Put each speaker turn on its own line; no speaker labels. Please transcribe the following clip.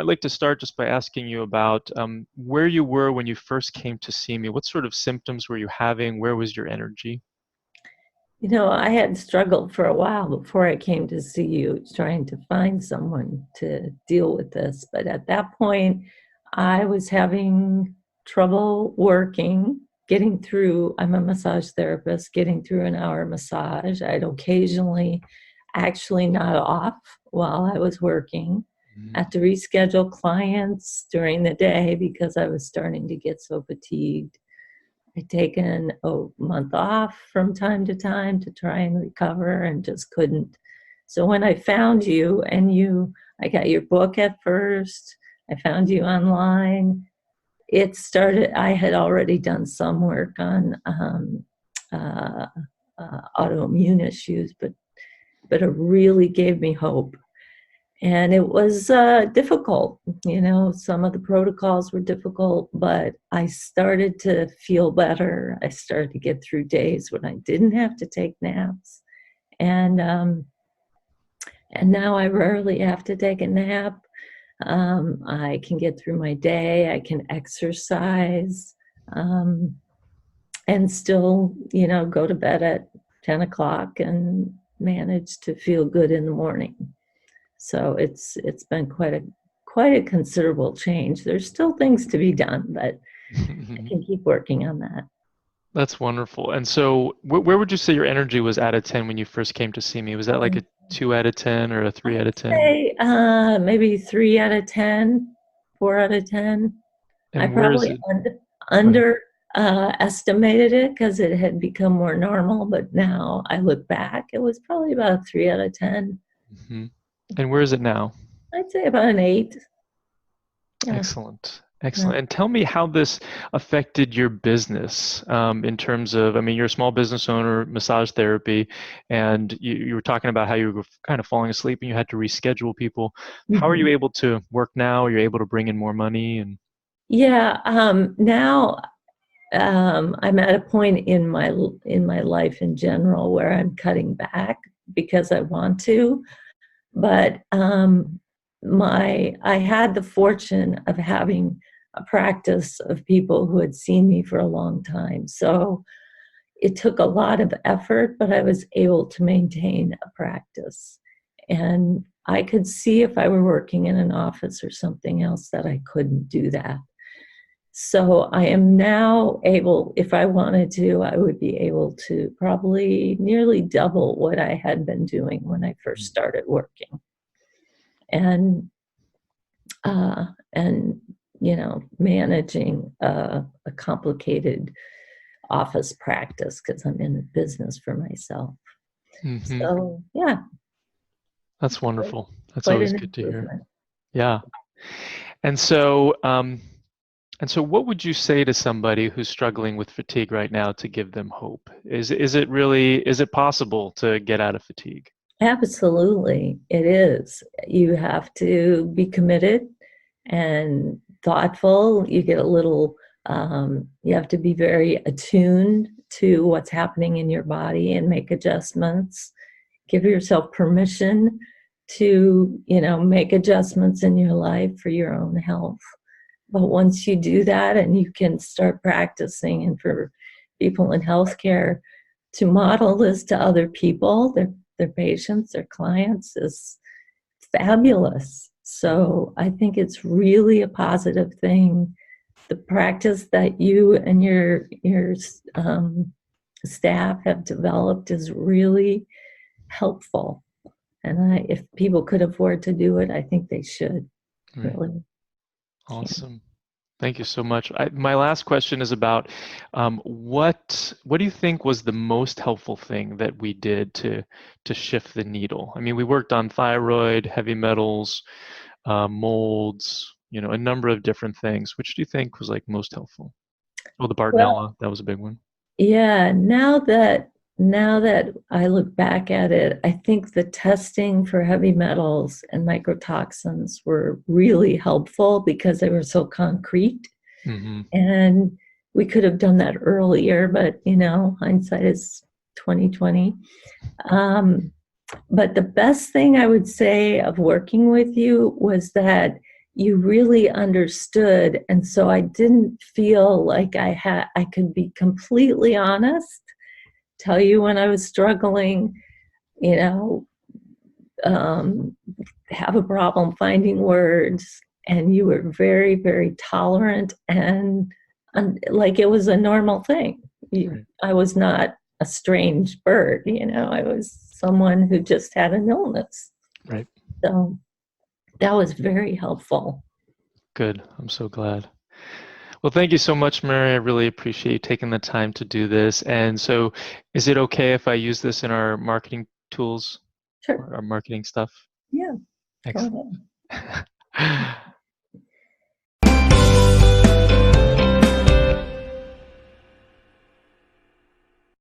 I'd like to start just by asking you about where you were when you first came to see me. What sort of symptoms were you having? Where was your energy?
I had struggled for a while before I came to see you, trying to find someone to deal with this. But at that point, I was having trouble working, getting through. I'm a massage therapist, getting through an hour massage. I'd occasionally actually nod off while I was working. I
Mhm.
had to reschedule clients during the day because I was starting to get so fatigued. I'd taken a month off from time to time to try and recover and just couldn't. So when I found you I got your book at first, I found you online. I had already done some work on uh, autoimmune issues, but it really gave me hope. And it was difficult. Some of the protocols were difficult, but I started to feel better. I started to get through days when I didn't have to take naps. And um, and now I rarely have to take a nap. I can get through my day. I can exercise, um, and still, go to bed at 10 o'clock and manage to feel good in the morning. So it's been quite a considerable change. There's still things to be done, but I can keep working on that.
That's wonderful. And so, where would you say your energy was out of 10 when you first came to see me? Was that like a 2 out of 10 or a 3 out of 10?
Say maybe 3 out of 10, 4 out of 10. I
And where is
probably
it? Go ahead.
under estimated it because it had become more normal, but now I look back, it was probably about a 3 out of 10.
Hmm. And where is it now?
I'd say about an 8. Yeah.
Excellent.
Yeah.
Excellent. And tell me how this affected your business in terms of, I mean, you're a small business owner, massage therapy, and you were talking about how you were kind of falling asleep and you had to reschedule people. How are you
Mhm.
able to work now? Are you able to bring in more money? And
Yeah. Now I'm at a point in my life in general where I'm cutting back because I want to. But my I had the fortune of having a practice of people who had seen me for a long time. So it took a lot of effort, but I was able to maintain a practice. And I could see if I were working in an office or something else that I couldn't do that. So I am now able, if I wanted to, I would be able to probably nearly double what I had been doing when I first started working. And uh, and managing a complicated office practice because I'm in the business for myself.
hmm
So yeah,
that's wonderful. That's
quite
always
an
good to hear.
improvement.
Yeah. And so, what would you say to somebody who's struggling with fatigue right now to give them hope? Is it possible to get out of fatigue?
Absolutely, it is. You have to be committed and thoughtful. You have to be very attuned to what's happening in your body and make adjustments. Give yourself permission to, make adjustments in your life for your own health. But once you do that and you can start practicing, and for people in healthcare to model this to other people, their patients, their clients, is fabulous. So I think it's really a positive thing. The practice that you and your staff have developed is really helpful. And if people could afford to do it, I think they should.
Right.
Really. Yeah.
Awesome. Thank you so much. My last question is about what do you think was the most helpful thing that we did to shift the needle? I mean, we worked on thyroid, heavy metals, molds, a number of different things. Which do you think was like most helpful? Oh, the
Well,
Bartonella, that was a big one.
yeah, now that I look back at it, I think the testing for heavy metals and microtoxins were really helpful because they were so concrete.
Hmm.
And we could have done that earlier, but hindsight is 2020. Um, but the best thing I would say of working with you was that you really understood. And so I didn't feel like I could be completely honest, tell you when I was struggling, you know, have a problem finding words. And you were very, very tolerant and like it was a normal thing.
Right.
I was not a strange bird, you know, I was someone who just had an illness.
Right.
So that was very helpful.
Good. I'm so glad. Well, thank you so much, Mary. I really appreciate you taking the time to do this. And so, is it okay if I use this in our marketing tools
Sure.
or our marketing stuff?
Yeah. Go
Excellent.
ahead.